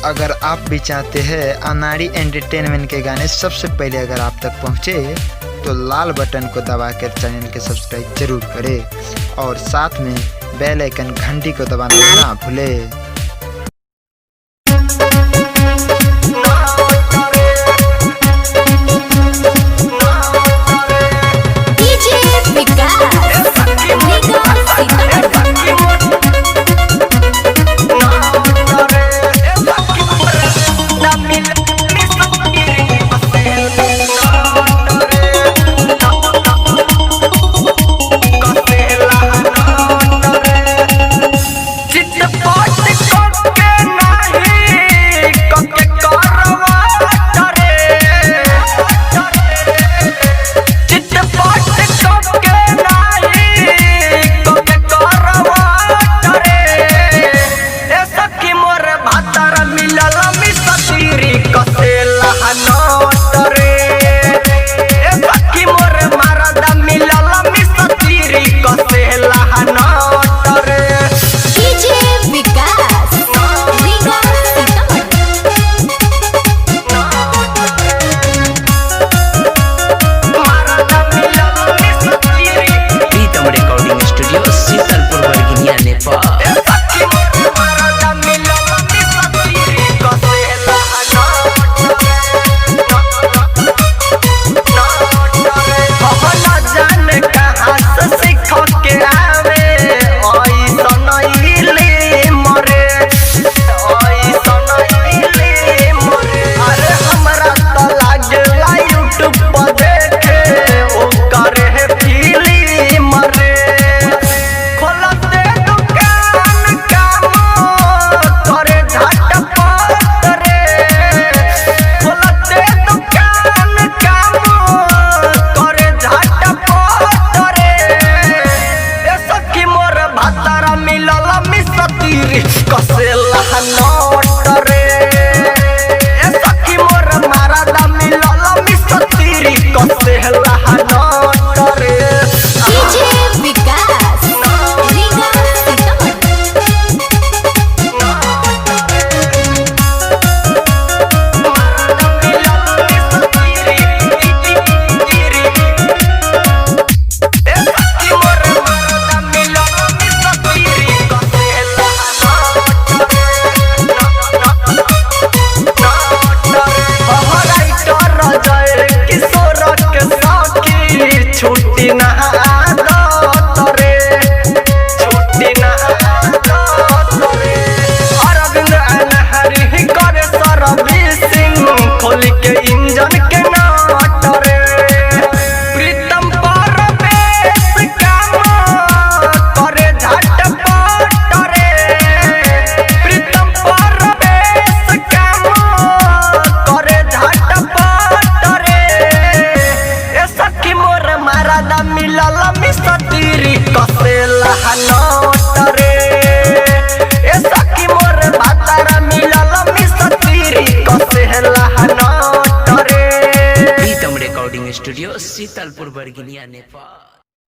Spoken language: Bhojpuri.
अगर आप भी चाहते हैं अनाड़ी एंटरटेनमेंट के गाने सबसे पहले अगर आप तक पहुंचे तो लाल बटन को दबाकर चैनल के सब्सक्राइब जरूर करें और साथ में बेल आइकन घंटी को दबाना ना भूलें। छुट्टी ना अरविंद अनहरी करे सर्विसिंग खोल के इंजन के नाटरे प्रीतम परवेश काम करे झटपट रे प्रीतम परवेश काम करे झटपट रे ए सखी मोर मारा मिलल मिस्त्री कसेला नोट रे ए सखी मोर भातारा मिलल मिस्त्री कसेला नोट रे। प्रीतम रिकॉर्डिंग स्टूडियो शीतलपुर बरगिनिया नेपाल।